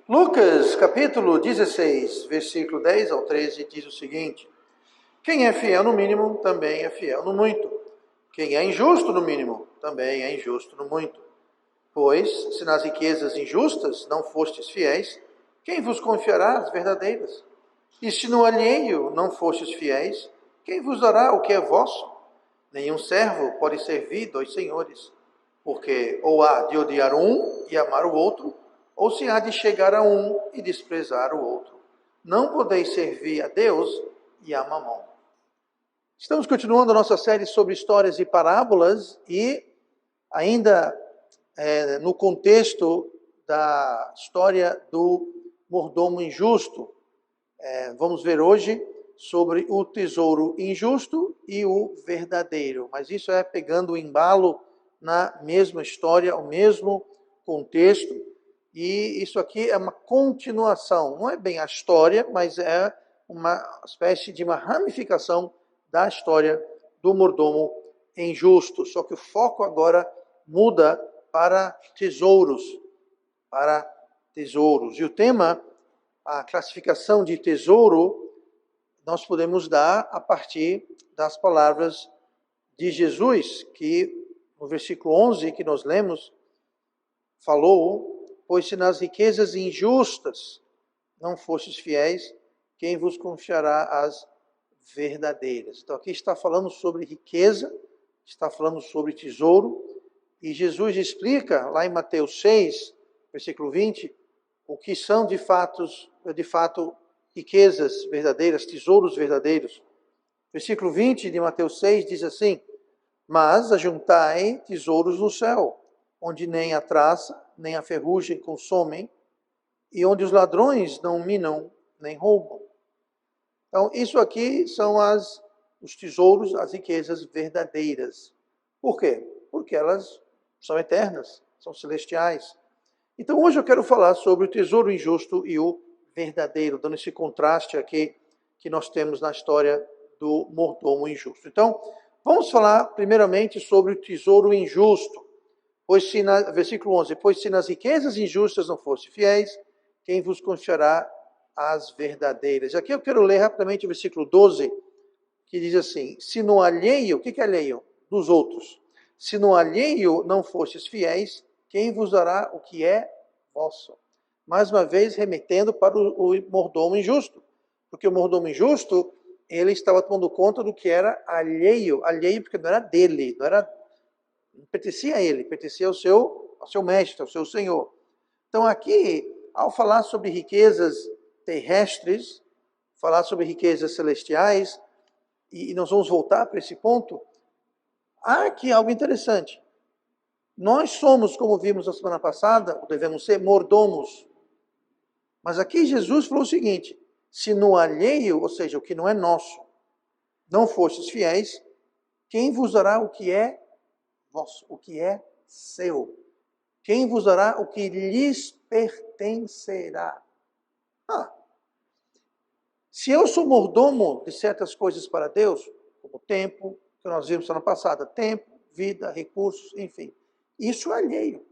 Lucas, capítulo 16, versículo 10 ao 13, diz o seguinte: quem é fiel no mínimo, também é fiel no muito. Quem é injusto no mínimo, também é injusto no muito. Pois, se nas riquezas injustas não fostes fiéis, quem vos confiará as verdadeiras? E se no alheio não fostes fiéis, quem vos dará o que é vosso? Nenhum servo pode servir dois senhores, porque ou há de odiar um e amar o outro, ou se há de chegar a um e desprezar o outro. Não podeis servir a Deus e a Mamon. Estamos continuando a nossa série sobre histórias e parábolas e ainda no contexto da história do mordomo injusto. Vamos ver hoje sobre o tesouro injusto e o verdadeiro. Mas isso é pegando o embalo na mesma história, o mesmo contexto. E isso aqui é uma continuação. Não é bem a história, mas é uma espécie de uma ramificação da história do mordomo injusto. Só que o foco agora muda para tesouros. Para tesouros. E o tema, a classificação de tesouro, nós podemos dar a partir das palavras de Jesus, que no versículo 11 que nós lemos, falou: pois se nas riquezas injustas não fostes fiéis, quem vos confiará as verdadeiras? Então aqui está falando sobre riqueza, está falando sobre tesouro, e Jesus explica lá em Mateus 6, versículo 20, o que são de fato riquezas verdadeiras, tesouros verdadeiros. Versículo 20 de Mateus 6 diz assim: mas ajuntai tesouros no céu, onde nem a traça, nem a ferrugem consomem, e onde os ladrões não minam, nem roubam. Então, isso aqui são os tesouros, as riquezas verdadeiras. Por quê? Porque elas são eternas, são celestiais. Então, hoje eu quero falar sobre o tesouro injusto e o verdadeiro, dando esse contraste aqui que nós temos na história do mordomo injusto. Então, vamos falar primeiramente sobre o tesouro injusto. Versículo 11, pois se nas riquezas injustas não fosse fiéis, quem vos confiará as verdadeiras? Aqui eu quero ler rapidamente o versículo 12, que diz assim: se no alheio, o que é alheio? Dos outros. Se no alheio não fostes fiéis, quem vos dará o que é vosso? Mais uma vez, remetendo para o mordomo injusto. Porque o mordomo injusto, ele estava tomando conta do que era alheio porque não era dele, não pertencia a ele, pertencia ao seu mestre, ao seu senhor. Então aqui, ao falar sobre riquezas terrestres, falar sobre riquezas celestiais, e nós vamos voltar para esse ponto, há aqui algo interessante. Nós somos, como vimos na semana passada, ou devemos ser, mordomos. Mas aqui Jesus falou o seguinte: se no alheio, ou seja, o que não é nosso, não fostes fiéis, quem vos dará o que é vosso, o que é seu? Quem vos dará o que lhes pertencerá? Se eu sou mordomo de certas coisas para Deus, como tempo, que nós vimos semana passada, tempo, vida, recursos, enfim, isso é alheio.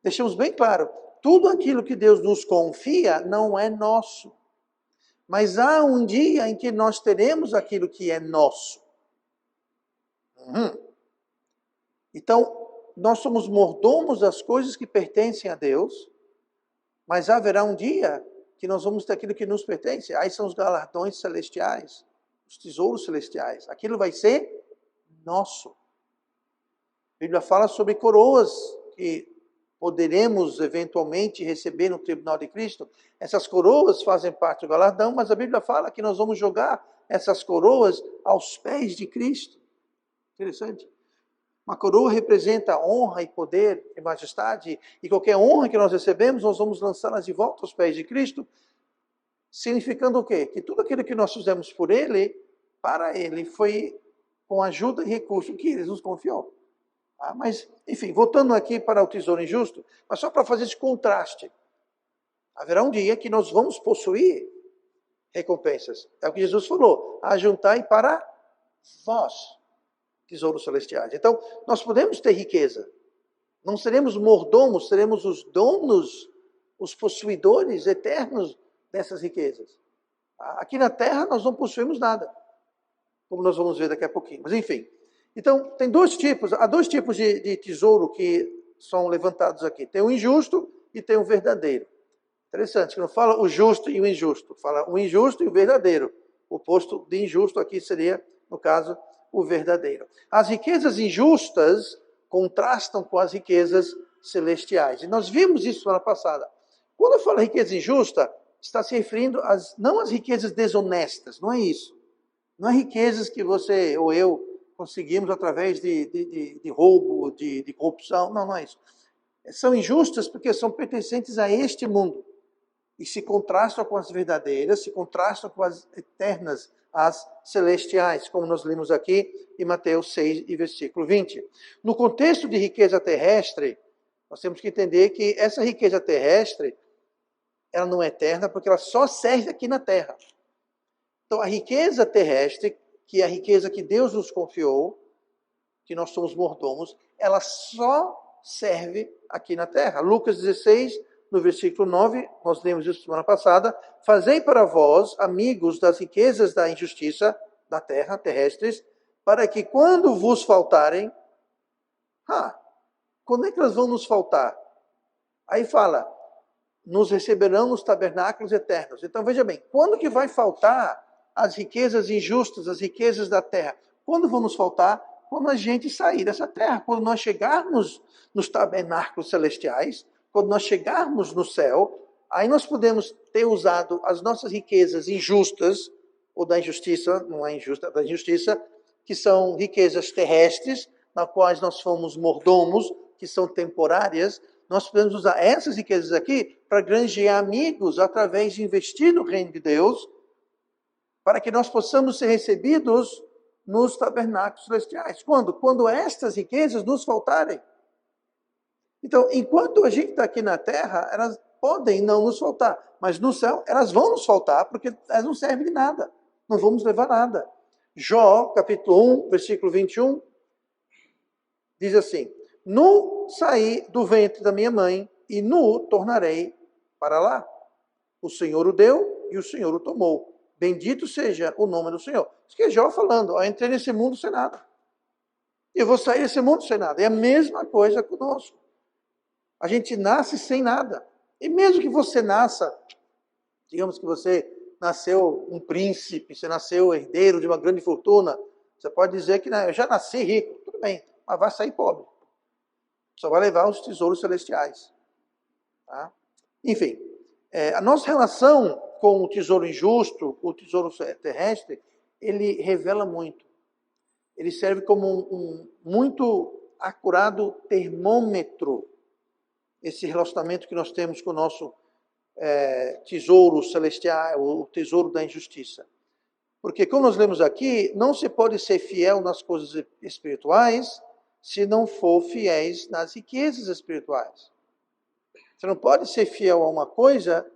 Deixamos bem claro, tudo aquilo que Deus nos confia não é nosso. Mas há um dia em que nós teremos aquilo que é nosso. Então, nós somos mordomos das coisas que pertencem a Deus, mas haverá um dia que nós vamos ter aquilo que nos pertence. Aí são os galardões celestiais, os tesouros celestiais. Aquilo vai ser nosso. A Bíblia fala sobre coroas que poderemos eventualmente receber no tribunal de Cristo. Essas coroas fazem parte do galardão, mas a Bíblia fala que nós vamos jogar essas coroas aos pés de Cristo. Interessante. Uma coroa representa honra e poder e majestade, e qualquer honra que nós recebemos, nós vamos lançá-las de volta aos pés de Cristo, significando o quê? Que tudo aquilo que nós fizemos por Ele, para Ele, foi com ajuda e recurso que Ele nos confiou. Mas, enfim, voltando aqui para o tesouro injusto, mas só para fazer esse contraste. Haverá um dia que nós vamos possuir recompensas. É o que Jesus falou: ajuntai para vós tesouros celestiais. Então, nós podemos ter riqueza. Não seremos mordomos, seremos os donos os possuidores eternos dessas riquezas. Aqui na terra nós não possuímos nada, como nós vamos ver daqui a pouquinho. Mas enfim, então há dois tipos de tesouro que são levantados aqui. Tem o injusto e tem o verdadeiro. Interessante, que não fala o justo e o injusto, fala o injusto e o verdadeiro. O oposto de injusto aqui seria, no caso, o verdadeiro. As riquezas injustas contrastam com as riquezas celestiais. E nós vimos isso semana passada. Quando eu falo riqueza injusta, está se referindo não às riquezas desonestas, não é isso. Não é riquezas que você ou eu conseguimos através de roubo, de corrupção, não é isso. São injustas porque são pertencentes a este mundo e se contrastam com as verdadeiras, se contrastam com as eternas, as celestiais, como nós lemos aqui em Mateus 6 e versículo 20. No contexto de riqueza terrestre, nós temos que entender que essa riqueza terrestre, ela não é eterna porque ela só serve aqui na terra. Então, a riqueza terrestre, que é a riqueza que Deus nos confiou, que nós somos mordomos, ela só serve aqui na terra. Lucas 16, no versículo 9, nós lemos isso semana passada, fazei para vós, amigos das riquezas da injustiça da terra, terrestres, para que quando vos faltarem, quando é que elas vão nos faltar? Aí fala, nos receberão nos tabernáculos eternos. Então veja bem, quando que vai faltar as riquezas injustas, as riquezas da terra? Quando vão nos faltar? Quando a gente sair dessa terra, quando nós chegarmos nos tabernáculos celestiais, quando nós chegarmos no céu, aí nós podemos ter usado as nossas riquezas injustas, ou da injustiça, não é injusta, da injustiça, que são riquezas terrestres, nas quais nós fomos mordomos, que são temporárias. Nós podemos usar essas riquezas aqui para granjear amigos através de investir no reino de Deus, para que nós possamos ser recebidos nos tabernáculos celestiais. Quando? Quando estas riquezas nos faltarem. Então, enquanto a gente está aqui na terra, elas podem não nos faltar, mas no céu elas vão nos faltar, porque elas não servem de nada, não vamos levar nada. Jó, capítulo 1, versículo 21, diz assim, nu saí do ventre da minha mãe, e nu tornarei para lá. O Senhor o deu, e o Senhor o tomou. Bendito seja o nome do Senhor. Isso que é Jó falando, eu entrei nesse mundo sem nada. Eu vou sair desse mundo sem nada. É a mesma coisa conosco. A gente nasce sem nada. E mesmo que você nasça, digamos que você nasceu um príncipe, você nasceu herdeiro de uma grande fortuna, você pode dizer que eu já nasci rico, tudo bem, mas vai sair pobre. Só vai levar os tesouros celestiais. Tá? Enfim, a nossa relação com o tesouro injusto, o tesouro terrestre, ele revela muito. Ele serve como um muito acurado termômetro, esse relacionamento que nós temos com o nosso tesouro celestial, o tesouro da injustiça. Porque, como nós lemos aqui, não se pode ser fiel nas coisas espirituais se não for fiéis nas riquezas espirituais. Você não pode ser fiel a uma coisa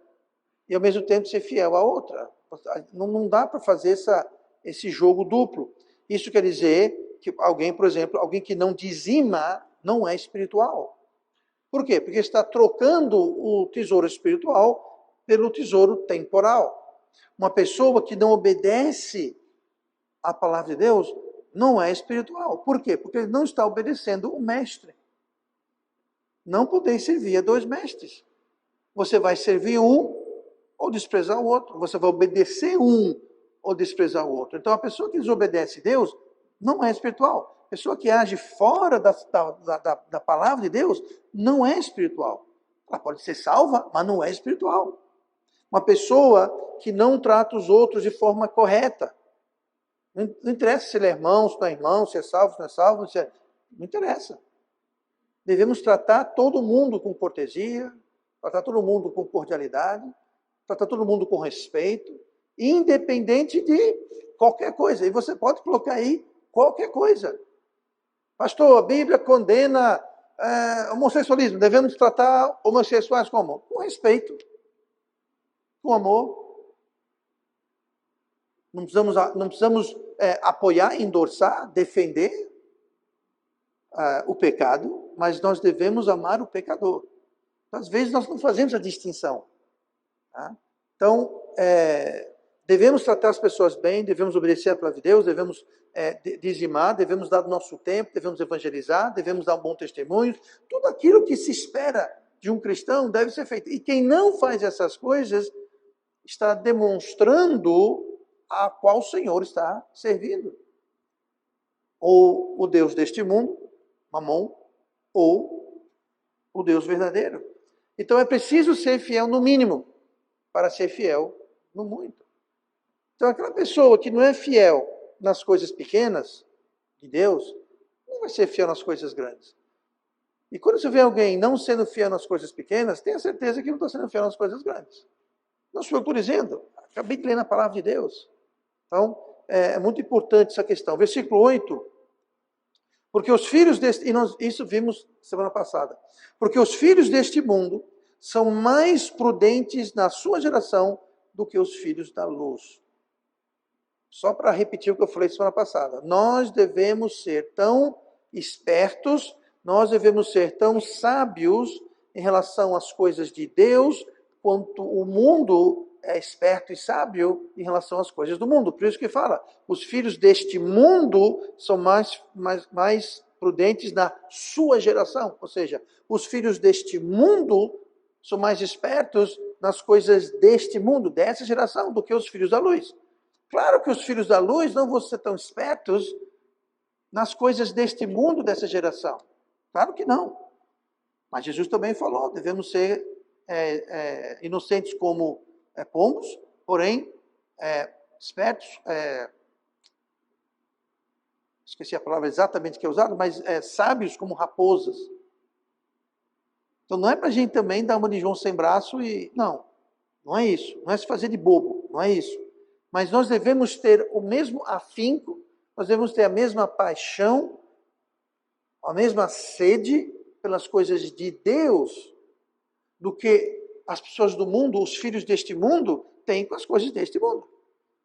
e, ao mesmo tempo, ser fiel a outra. Não dá para fazer esse jogo duplo. Isso quer dizer que alguém, por exemplo, alguém que não dizima, não é espiritual. Por quê? Porque está trocando o tesouro espiritual pelo tesouro temporal. Uma pessoa que não obedece à palavra de Deus não é espiritual. Por quê? Porque ele não está obedecendo o mestre. Não podeis servir a dois mestres. Você vai servir um ou desprezar o outro. Você vai obedecer um ou desprezar o outro. Então, a pessoa que desobedece a Deus não é espiritual. A pessoa que age fora da palavra de Deus não é espiritual. Ela pode ser salva, mas não é espiritual. Uma pessoa que não trata os outros de forma correta. Não interessa se ele é irmão, se não é irmão, se é salvo, se não é salvo. Não interessa. Devemos tratar todo mundo com cortesia, tratar todo mundo com cordialidade, tratar todo mundo com respeito, independente de qualquer coisa. E você pode colocar aí qualquer coisa. Pastor, a Bíblia condena homossexualismo. Devemos tratar homossexuais como? Com respeito, com amor. Não precisamos apoiar, endosar, defender o pecado, mas nós devemos amar o pecador. Às vezes nós não fazemos a distinção. Tá? Então, devemos tratar as pessoas bem, devemos obedecer a palavra de Deus, devemos dizimar, devemos dar o nosso tempo, devemos evangelizar, devemos dar um bom testemunho. Tudo aquilo que se espera de um cristão deve ser feito. E quem não faz essas coisas está demonstrando a qual Senhor está servindo. Ou o Deus deste mundo, Mamon, ou o Deus verdadeiro. Então é preciso ser fiel no mínimo para ser fiel no muito. Então aquela pessoa que não é fiel nas coisas pequenas de Deus, não vai ser fiel nas coisas grandes. E quando você vê alguém não sendo fiel nas coisas pequenas, tenha certeza que não está sendo fiel nas coisas grandes. Não sou eu que estou dizendo, acabei de ler na palavra de Deus. Então, é muito importante essa questão. Versículo 8. Porque os filhos deste... E nós isso vimos semana passada. Porque os filhos deste mundo são mais prudentes na sua geração do que os filhos da luz. Só para repetir o que eu falei semana passada. Nós devemos ser tão espertos, nós devemos ser tão sábios em relação às coisas de Deus, quanto o mundo é esperto e sábio em relação às coisas do mundo. Por isso que fala, os filhos deste mundo são mais prudentes na sua geração. Ou seja, os filhos deste mundo são mais espertos nas coisas deste mundo, dessa geração, do que os filhos da luz. Claro que os filhos da luz não vão ser tão espertos nas coisas deste mundo, dessa geração. Claro que não. Mas Jesus também falou, devemos ser inocentes como pombos, porém espertos, esqueci a palavra exatamente que é usada, mas sábios como raposas. Então não é para a gente também dar uma de João sem braço e... Não é isso. Não é se fazer de bobo, não é isso. Mas nós devemos ter o mesmo afinco, nós devemos ter a mesma paixão, a mesma sede pelas coisas de Deus, do que as pessoas do mundo, os filhos deste mundo, têm com as coisas deste mundo.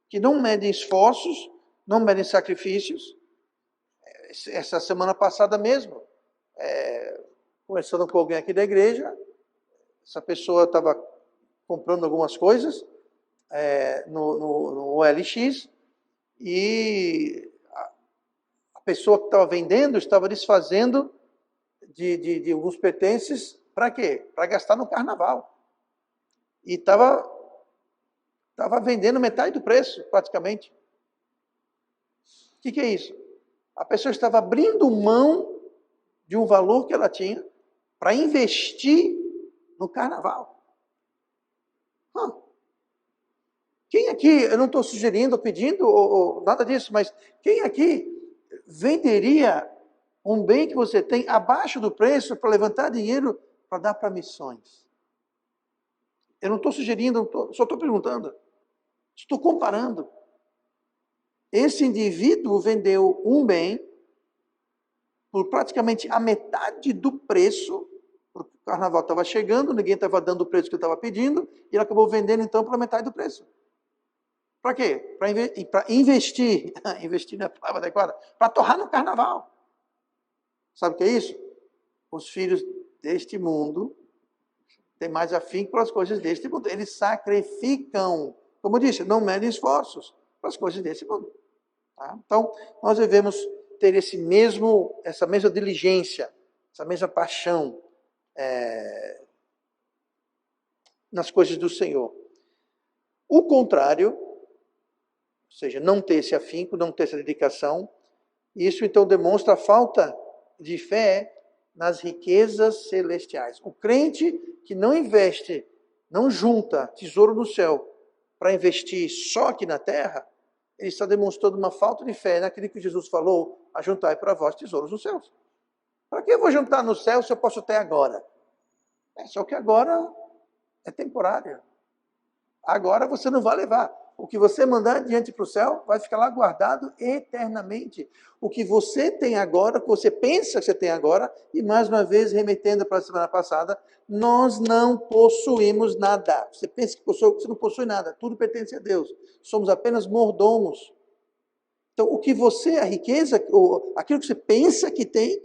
Que não medem esforços, não medem sacrifícios. Essa semana passada mesmo, conversando com alguém aqui da igreja, essa pessoa estava comprando algumas coisas no OLX e a pessoa que estava vendendo estava desfazendo de alguns pertences. Para quê? Para gastar no carnaval. E estava vendendo metade do preço, praticamente. O que é isso? A pessoa estava abrindo mão de um valor que ela tinha para investir no carnaval. Quem aqui, eu não estou sugerindo, pedindo, ou nada disso, mas quem aqui venderia um bem que você tem abaixo do preço para levantar dinheiro para dar para missões? Eu não estou sugerindo, só estou perguntando. Estou comparando. Esse indivíduo vendeu um bem por praticamente a metade do preço, porque o carnaval estava chegando, ninguém estava dando o preço que ele estava pedindo, e ele acabou vendendo então pela metade do preço. Para quê? Para investir. Investir não é a palavra adequada. Para torrar no carnaval. Sabe o que é isso? Os filhos deste mundo têm mais afinco para as coisas deste mundo. Eles sacrificam, como eu disse, não medem esforços para as coisas deste mundo. Tá? Então, nós devemos ter essa mesma diligência, essa mesma paixão nas coisas do Senhor. O contrário, ou seja, não ter esse afinco, não ter essa dedicação, isso então demonstra a falta de fé nas riquezas celestiais. O crente que não investe, não junta tesouro no céu para investir só aqui na terra, ele está demonstrando uma falta de fé naquilo que Jesus falou, a juntar para vós tesouros nos céus. Para que eu vou juntar no céu se eu posso ter agora? Só que agora é temporário. Agora você não vai levar. O que você mandar adiante para o céu vai ficar lá guardado eternamente. O que você tem agora, o que você pensa que você tem agora, e mais uma vez, remetendo para a semana passada, nós não possuímos nada. Você pensa que possui, você não possui nada, tudo pertence a Deus. Somos apenas mordomos. Então, o que você, a riqueza, aquilo que você pensa que tem,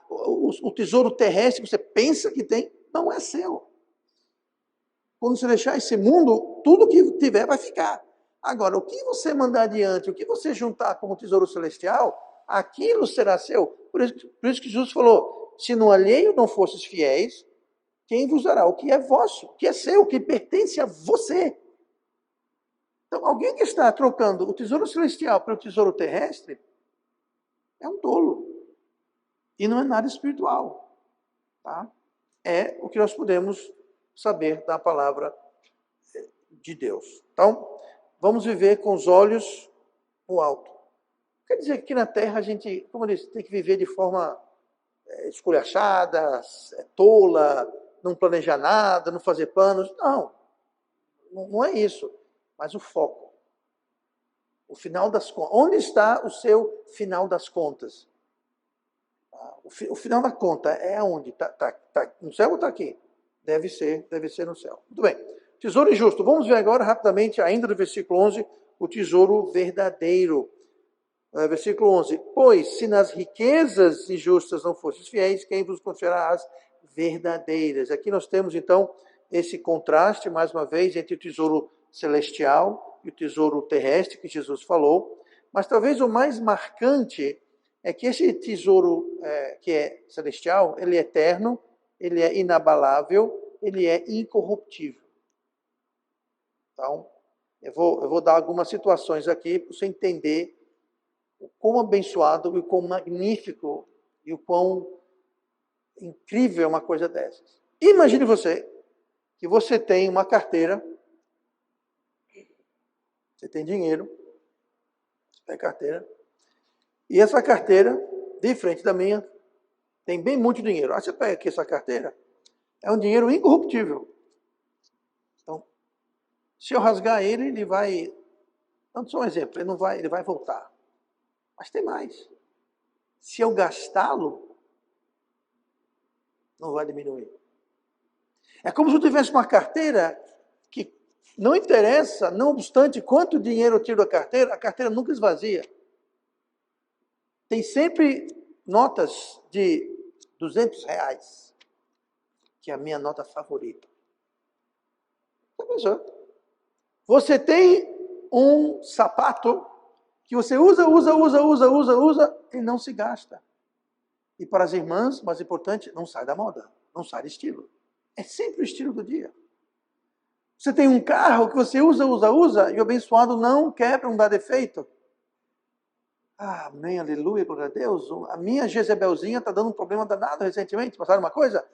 o tesouro terrestre que você pensa que tem, não é seu. Quando você deixar esse mundo, tudo que tiver vai ficar. Agora, o que você mandar adiante, o que você juntar como tesouro celestial, aquilo será seu. Por isso que Jesus falou, se no alheio não fosses fiéis, quem vos dará o que é vosso, o que é seu, o que pertence a você? Então, alguém que está trocando o tesouro celestial pelo tesouro terrestre é um tolo. E não é nada espiritual. Tá? É o que nós podemos saber da palavra de Deus. Então, vamos viver com os olhos no alto. Quer dizer que aqui na terra a gente, como eu disse, tem que viver de forma esculachada, tola, não planejar nada, não fazer planos. Não é isso. Mas o foco. O final das contas. Onde está o seu final das contas? O final da conta é aonde? Tá no céu ou está aqui? Deve ser no céu. Muito bem. Tesouro injusto. Vamos ver agora rapidamente, ainda do versículo 11, o tesouro verdadeiro. Versículo 11. Pois, se nas riquezas injustas não fostes fiéis, quem vos confiará as verdadeiras? Aqui nós temos, então, esse contraste, mais uma vez, entre o tesouro celestial e o tesouro terrestre, que Jesus falou. Mas talvez o mais marcante é que esse tesouro que é celestial, ele é eterno, ele é inabalável, ele é incorruptível. Então, eu vou dar algumas situações aqui para você entender o quão abençoado e o quão magnífico e o quão incrível é uma coisa dessas. Imagine que você tem uma carteira, você tem dinheiro, você tem carteira, e essa carteira, de frente da minha, tem bem muito dinheiro. Aí você pega aqui essa carteira, é um dinheiro incorruptível. Então, se eu rasgar ele vai, dando só um exemplo, ele vai voltar. Mas tem mais. Se eu gastá-lo, não vai diminuir. É como se eu tivesse uma carteira que não interessa, não obstante quanto dinheiro eu tiro da carteira, a carteira nunca esvazia. Tem sempre notas de R$200, que é a minha nota favorita. Você tem um sapato que você usa e não se gasta. E para as irmãs, mais importante, não sai da moda, não sai do estilo. É sempre o estilo do dia. Você tem um carro que você usa e o abençoado não quebra, não dá defeito. Amém, aleluia, glória a Deus. A minha Jezebelzinha está dando um problema danado recentemente. Passaram uma coisa?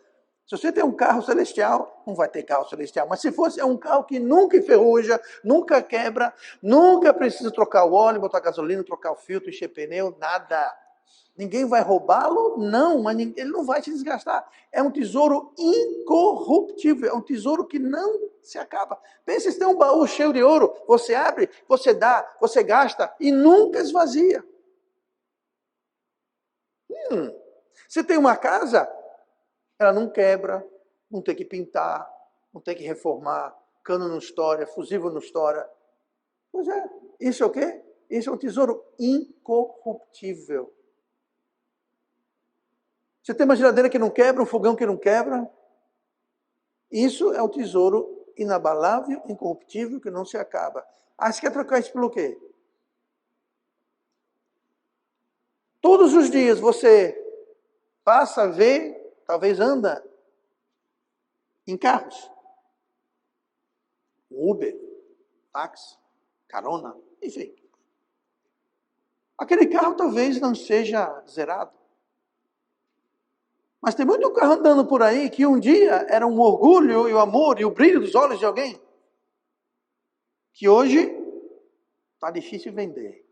Se você tem um carro celestial, não vai ter carro celestial. Mas se fosse um carro que nunca enferruja, nunca quebra, nunca precisa trocar o óleo, botar gasolina, trocar o filtro, encher pneu, nada. Ninguém vai roubá-lo? Não, mas ele não vai se desgastar. É um tesouro incorruptível, é um tesouro que não se acaba. Pensa se tem um baú cheio de ouro, você abre, você dá, você gasta e nunca esvazia. Você tem uma casa, ela não quebra, não tem que pintar, não tem que reformar, cano não estoura, fusível não estoura. Pois é, isso é o quê? Isso é um tesouro incorruptível. Você tem uma geladeira que não quebra, um fogão que não quebra. Isso é um tesouro inabalável, incorruptível, que não se acaba. Você quer trocar isso pelo quê? Todos os dias você passa a ver, talvez anda em carros. Uber, táxi, carona, enfim. Aquele carro talvez não seja zerado. Mas tem muito carro andando por aí que um dia era um orgulho e o amor e o brilho dos olhos de alguém. Que hoje está difícil vender.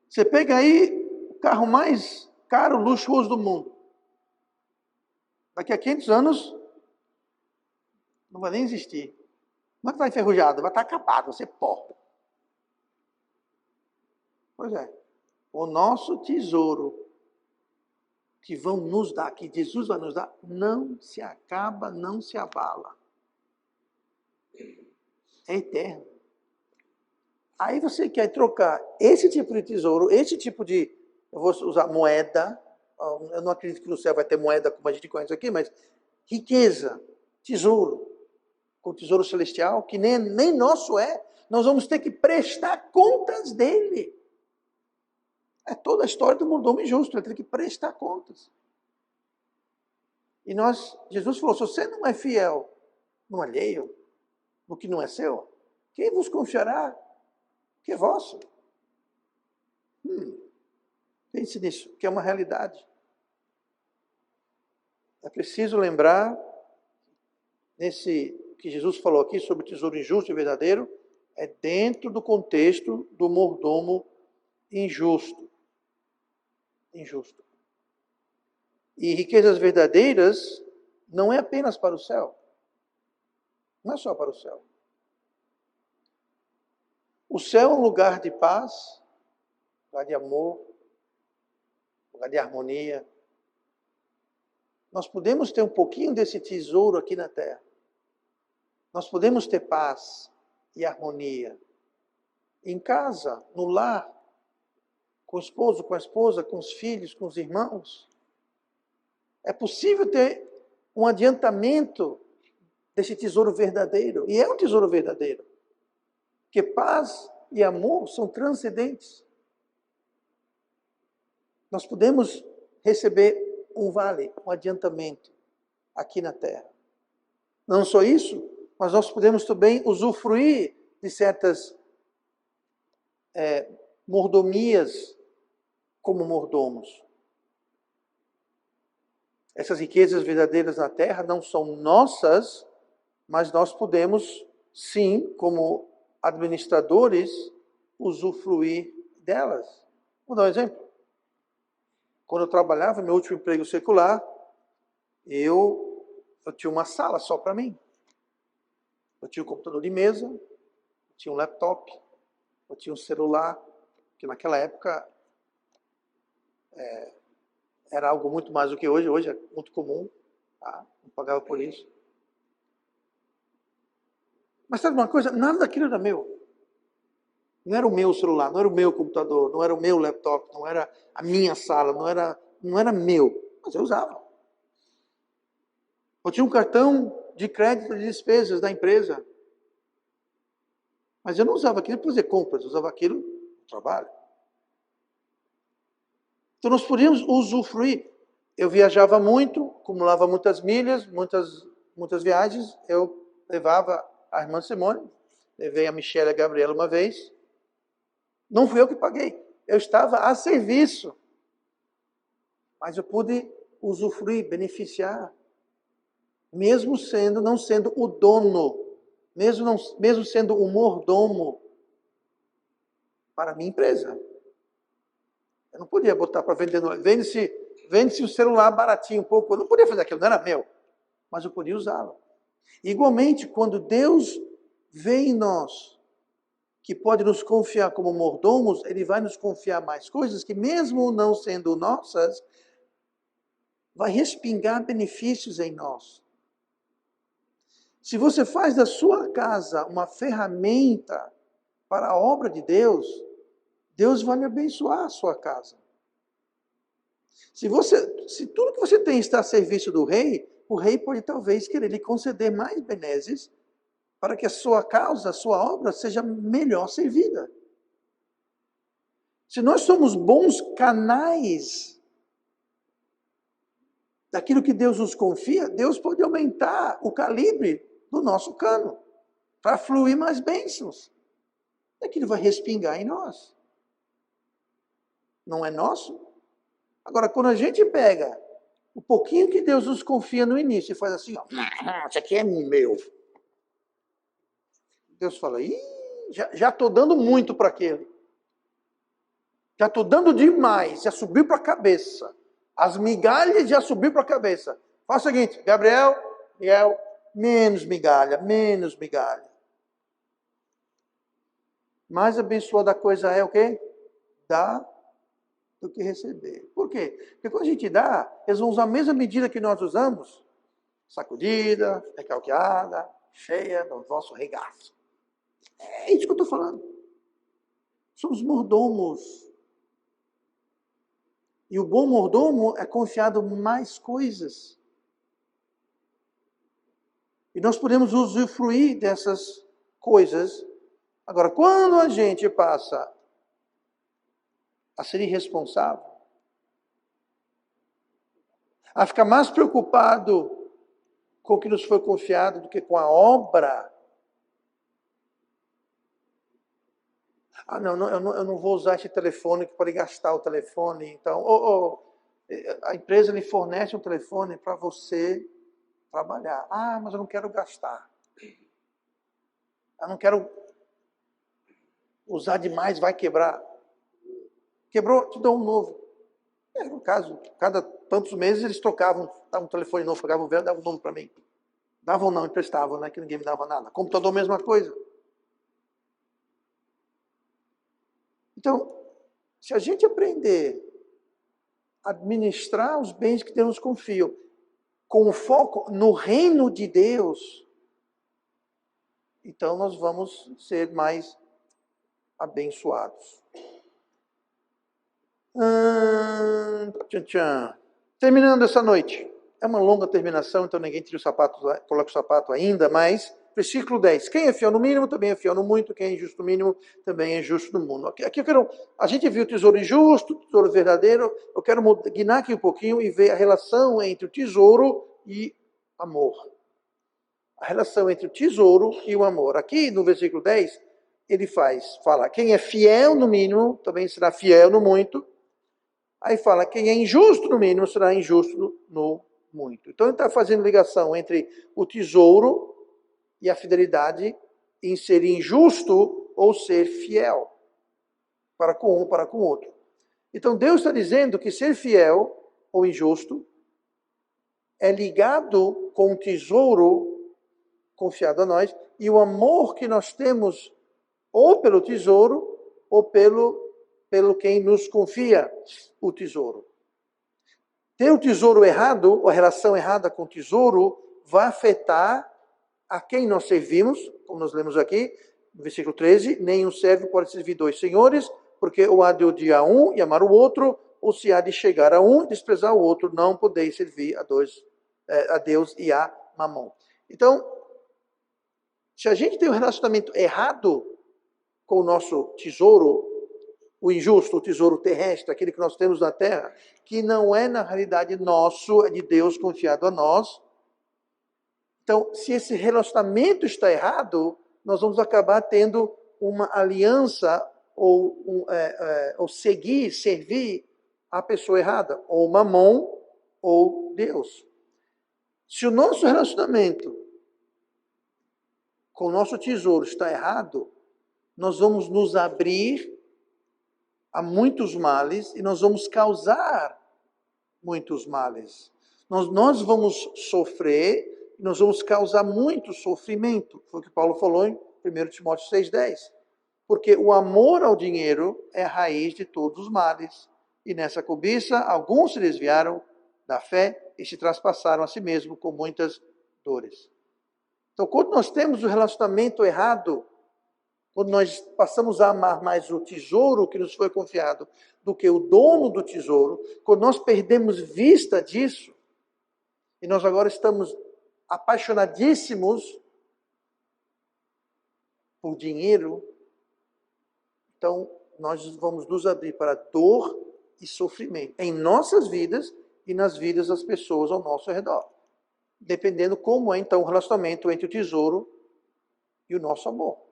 Você pega aí o carro mais caro, luxuoso do mundo. Daqui a 500 anos não vai nem existir. Não é que está enferrujado, vai estar acabado, vai ser pó. Pois é. O nosso tesouro que vão nos dar, que Jesus vai nos dar, não se acaba, não se abala. É eterno. Aí você quer trocar esse tipo de tesouro, esse tipo de, eu vou usar moeda, Eu não acredito que no céu vai ter moeda como a gente conhece aqui, mas riqueza, tesouro, com tesouro celestial, que nem nosso é. Nós vamos ter que prestar contas dele. É toda a história do mordomo injusto, ele tem que prestar contas. E Jesus falou, se você não é fiel no alheio, no que não é seu, quem vos confiará que é vosso? Pense nisso, que é uma realidade. É preciso lembrar, nesse que Jesus falou aqui sobre o tesouro injusto e verdadeiro, é dentro do contexto do mordomo injusto. Injusto. E riquezas verdadeiras não é apenas para o céu. Não é só para o céu. O céu é um lugar de paz, lugar de amor, lugar de harmonia. Nós podemos ter um pouquinho desse tesouro aqui na terra. Nós podemos ter paz e harmonia em casa, no lar, com o esposo, com a esposa, com os filhos, com os irmãos. É possível ter um adiantamento desse tesouro verdadeiro. E é um tesouro verdadeiro. Porque paz e amor são transcendentes. Nós podemos receber um vale, um adiantamento aqui na terra. Não só isso, mas nós podemos também usufruir de certas mordomias como mordomos. Essas riquezas verdadeiras na terra não são nossas, mas nós podemos, sim, como administradores, usufruir delas. Vou dar um exemplo. Quando eu trabalhava, meu último emprego secular, eu tinha uma sala só para mim. Eu tinha um computador de mesa, eu tinha um laptop, eu tinha um celular, que naquela época era algo muito mais do que hoje. Hoje é muito comum, tá? Não pagava por isso. Mas sabe uma coisa? Nada daquilo era meu. Não era o meu celular, não era o meu computador, não era o meu laptop, não era a minha sala, não era meu. Mas eu usava. Eu tinha um cartão de crédito de despesas da empresa. Mas eu não usava aquilo para fazer compras, eu usava aquilo no trabalho. Então nós podíamos usufruir. Eu viajava muito, acumulava muitas milhas, muitas viagens. Eu levava a irmã Simone, levei a Michelle e a Gabriela uma vez. Não fui eu que paguei, eu estava a serviço. Mas eu pude usufruir, beneficiar, mesmo não sendo o dono, mesmo sendo o mordomo para a minha empresa. Eu não podia botar para vender, vende-se o celular baratinho um pouco, eu não podia fazer aquilo, não era meu, mas eu podia usá-lo. Igualmente, quando Deus vê em nós, que pode nos confiar como mordomos, Ele vai nos confiar mais coisas que mesmo não sendo nossas, vai respingar benefícios em nós. Se você faz da sua casa uma ferramenta para a obra de Deus, Deus vai lhe abençoar a sua casa. Se tudo que você tem está a serviço do rei, o rei pode talvez querer lhe conceder mais benesses para que a sua causa, a sua obra seja melhor servida. Se nós somos bons canais daquilo que Deus nos confia, Deus pode aumentar o calibre do nosso cano para fluir mais bênçãos. E aquilo vai respingar em nós. Não é nosso? Agora, quando a gente pega o pouquinho que Deus nos confia no início e faz assim, ó, isso aqui é meu. Deus fala, já estou dando muito para aquele. Já estou dando demais, já subiu para a cabeça. As migalhas já subiu para a cabeça. Faz o seguinte, Gabriel, Miguel, menos migalha, menos migalha. Mais abençoada a coisa é o quê? Dar do que receber. Por quê? Porque quando a gente dá, eles vão usar a mesma medida que nós usamos, sacudida, recalqueada, cheia do vosso regaço. É isso que eu estou falando. Somos mordomos. E o bom mordomo é confiado mais coisas. E nós podemos usufruir dessas coisas. Agora, quando a gente passa a ser irresponsável, a ficar mais preocupado com o que nos foi confiado do que com a obra. Eu não vou usar esse telefone que pode gastar o telefone. Então, a empresa lhe fornece um telefone para você trabalhar. Ah, mas eu não quero gastar. Eu não quero usar demais, vai quebrar. Quebrou, te dou um novo. No caso, cada tantos meses eles trocavam, davam um telefone novo, pagavam o velho, davam um novo para mim. Davam não, emprestavam, né? Que ninguém me dava nada. Computador, mesma coisa. Então, se a gente aprender a administrar os bens que Deus nos confia, com foco no reino de Deus, então nós vamos ser mais abençoados. Terminando essa noite. É uma longa terminação, então ninguém tira o sapato, coloca o sapato ainda, mas versículo 10. Quem é fiel no mínimo, também é fiel no muito. Quem é justo no mínimo, também é justo no mundo. Aqui eu quero, a gente viu o tesouro injusto, o tesouro verdadeiro. Eu quero guinar aqui um pouquinho e ver a relação entre o tesouro e amor. A relação entre o tesouro e o amor. Aqui no versículo 10, ele fala, quem é fiel no mínimo, também será fiel no muito. Aí fala, quem é injusto no mínimo, será injusto no muito. Então ele está fazendo ligação entre o tesouro e a fidelidade em ser injusto ou ser fiel para com um, para com o outro. Então Deus está dizendo que ser fiel ou injusto é ligado com o tesouro confiado a nós e o amor que nós temos ou pelo tesouro ou pelo quem nos confia o tesouro. Ter o tesouro errado, ou a relação errada com o tesouro, vai afetar a quem nós servimos, como nós lemos aqui, no versículo 13, nenhum servo pode servir dois senhores, porque ou há de odiar um e amar o outro, ou se há de chegar a um e desprezar o outro, não podeis servir a Deus e a Mamon. Então, se a gente tem um relacionamento errado com o nosso tesouro, o injusto, o tesouro terrestre, aquele que nós temos na terra, que não é na realidade nosso, é de Deus confiado a nós. Então, se esse relacionamento está errado, nós vamos acabar tendo uma aliança ou servir a pessoa errada, ou Mamon ou Deus. Se o nosso relacionamento com o nosso tesouro está errado, nós vamos nos abrir a muitos males e nós vamos causar muitos males. Nós vamos sofrer, nós vamos causar muito sofrimento. Foi o que Paulo falou em 1 Timóteo 6,10. Porque o amor ao dinheiro é a raiz de todos os males. E nessa cobiça, alguns se desviaram da fé e se traspassaram a si mesmo com muitas dores. Então, quando nós temos o relacionamento errado, quando nós passamos a amar mais o tesouro que nos foi confiado do que o dono do tesouro, quando nós perdemos vista disso, e nós agora estamos apaixonadíssimos por dinheiro, então nós vamos nos abrir para dor e sofrimento em nossas vidas e nas vidas das pessoas ao nosso redor. Dependendo como é então o relacionamento entre o tesouro e o nosso amor.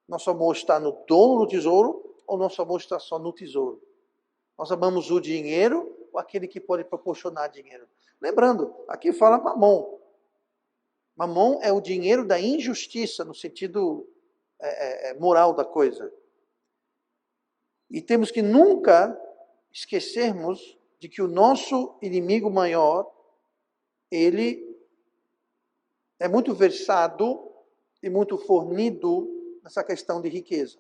Nosso amor está no dono do tesouro ou nosso amor está só no tesouro? Nós amamos o dinheiro ou aquele que pode proporcionar dinheiro? Lembrando, aqui fala Mamon. Mamon é o dinheiro da injustiça, no sentido moral da coisa. E temos que nunca esquecermos de que o nosso inimigo maior, ele é muito versado e muito fornido nessa questão de riqueza.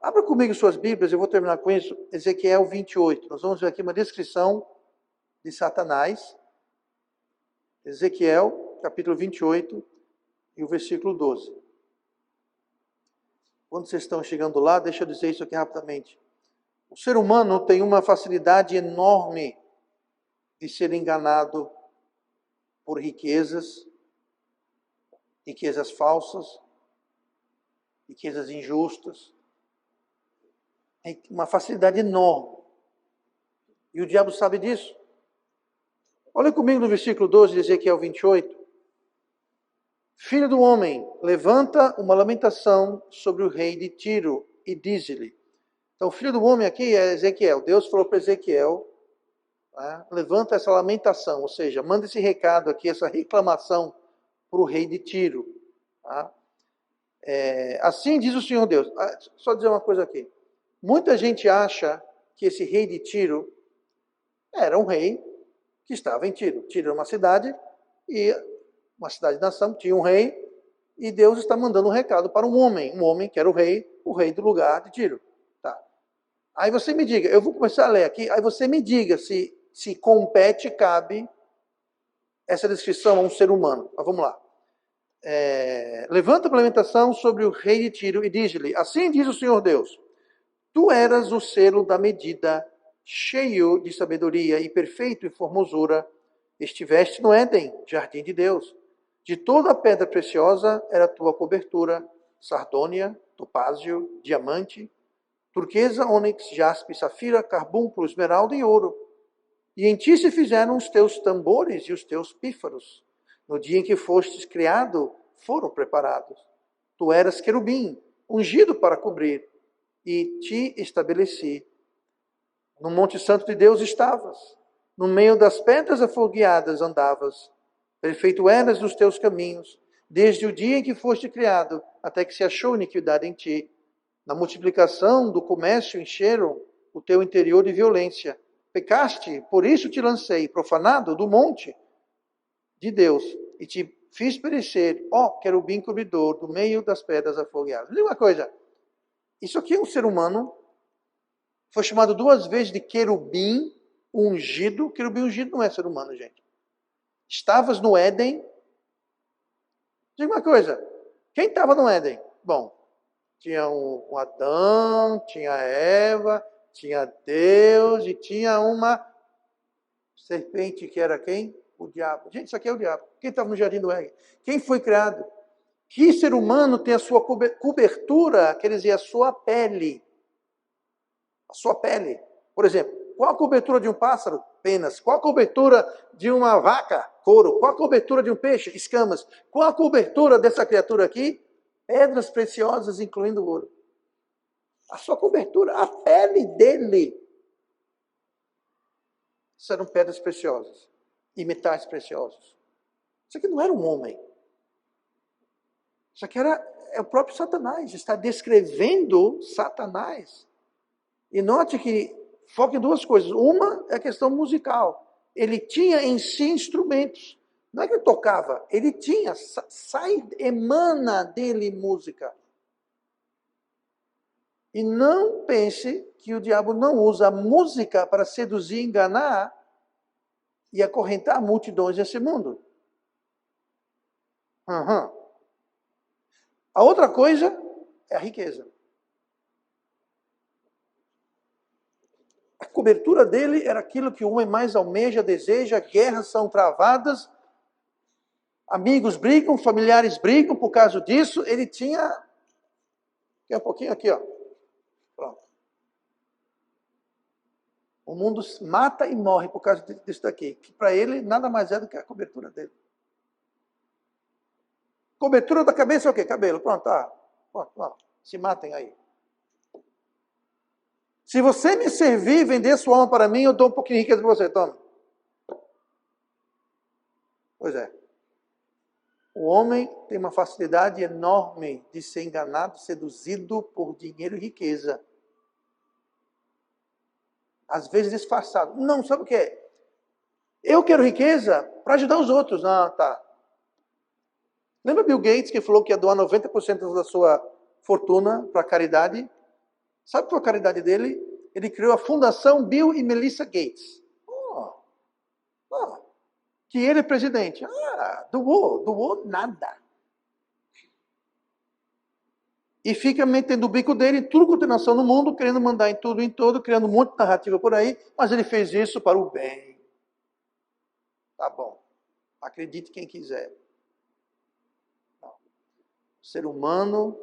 Abra comigo suas Bíblias, eu vou terminar com isso, Ezequiel 28. Nós vamos ver aqui uma descrição de Satanás. Ezequiel, capítulo 28, e o versículo 12. Quando vocês estão chegando lá, deixa eu dizer isso aqui rapidamente. O ser humano tem uma facilidade enorme de ser enganado por riquezas falsas, riquezas injustas. Tem uma facilidade enorme. E o diabo sabe disso. Olha comigo no versículo 12 de Ezequiel 28. Filho do homem, levanta uma lamentação sobre o rei de Tiro e diz-lhe. Então, o filho do homem aqui é Ezequiel. Deus falou para Ezequiel, né, levanta essa lamentação, ou seja, manda esse recado aqui, essa reclamação para o rei de Tiro. Tá? Assim diz o Senhor Deus. Só dizer uma coisa aqui. Muita gente acha que esse rei de Tiro era um rei que estava em Tiro. Tiro era uma cidade, e uma cidade-nação, tinha um rei, e Deus está mandando um recado para um homem que era o rei do lugar de Tiro. Tá. Aí você me diga, eu vou começar a ler aqui, aí você me diga se compete, cabe essa descrição a um ser humano. Mas vamos lá. Levanta a implementação sobre o rei de Tiro e diz-lhe, assim diz o Senhor Deus, tu eras o selo da medida, cheio de sabedoria e perfeito em formosura, estiveste no Éden, jardim de Deus. De toda a pedra preciosa era a tua cobertura, sardônia, topázio, diamante, turquesa, ônix, jaspe, safira, carbúnculo, esmeralda e ouro. E em ti se fizeram os teus tambores e os teus pífaros. No dia em que fostes criado, foram preparados. Tu eras querubim, ungido para cobrir, e te estabeleci. No Monte Santo de Deus estavas. No meio das pedras afogueadas andavas. Perfeito eras nos teus caminhos, desde o dia em que foste criado, até que se achou iniquidade em ti. Na multiplicação do comércio encheram o teu interior de violência. Pecaste, por isso te lancei, profanado, do monte de Deus, e te fiz perecer, ó querubim cobridor, do meio das pedras afogueadas. Diga uma coisa, isso aqui é um ser humano, foi chamado 2 vezes de querubim ungido. Querubim ungido não é ser humano, gente. Estavas no Éden. Diga uma coisa, quem estava no Éden? Bom, tinha um Adão, tinha Eva, tinha Deus e tinha uma serpente que era quem? O diabo. Gente, isso aqui é o diabo. Quem estava no jardim do Éden? Quem foi criado? Que ser humano tem a sua cobertura, quer dizer, a sua pele. A sua pele. Por exemplo, qual a cobertura de um pássaro? Penas. Qual a cobertura de uma vaca? Couro. Qual a cobertura de um peixe? Escamas. Qual a cobertura dessa criatura aqui? Pedras preciosas, incluindo ouro. A sua cobertura, a pele dele. Isso eram pedras preciosas e metais preciosos. Isso aqui não era um homem. Isso aqui é o próprio Satanás. Está descrevendo Satanás. E note que foca em 2 coisas. Uma é a questão musical. Ele tinha em si instrumentos. Não é que ele tocava, ele tinha, emana dele música. E não pense que o diabo não usa a música para seduzir, enganar e acorrentar multidões nesse mundo. A outra coisa é a riqueza. A cobertura dele era aquilo que o homem mais almeja, deseja, guerras são travadas, amigos brigam, familiares brigam por causa disso. Ele tinha, aqui um pouquinho aqui, ó. Pronto. O mundo mata e morre por causa disso daqui, que para ele nada mais é do que a cobertura dele. Cobertura da cabeça é o quê? Cabelo. Pronto, tá. Pronto, se matem aí. Se você me servir e vender sua alma para mim, eu dou um pouquinho de riqueza para você. Toma. Pois é. O homem tem uma facilidade enorme de ser enganado, seduzido por dinheiro e riqueza. Às vezes disfarçado. Não, sabe o que é? Eu quero riqueza para ajudar os outros. Ah, tá. Lembra Bill Gates que falou que ia doar 90% da sua fortuna para a caridade? Sabe qual é a caridade dele? Ele criou a Fundação Bill e Melinda Gates. Que ele é presidente. Doou nada. e fica metendo o bico dele em tudo quanto é nação no mundo, querendo mandar em tudo e em todo, criando um monte de narrativa por aí, mas ele fez isso para o bem. Tá bom. Acredite quem quiser. Não. O ser humano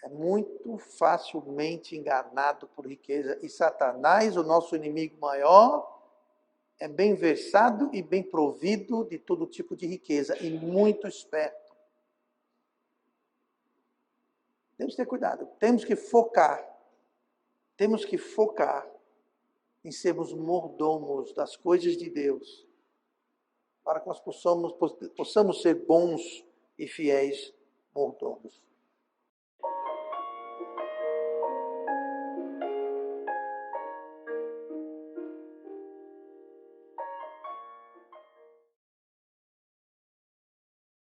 é muito facilmente enganado por riqueza. E Satanás, o nosso inimigo maior, é bem versado e bem provido de todo tipo de riqueza e muito esperto. Temos que ter cuidado, temos que focar em sermos mordomos das coisas de Deus, para que nós possamos ser bons e fiéis mordomos.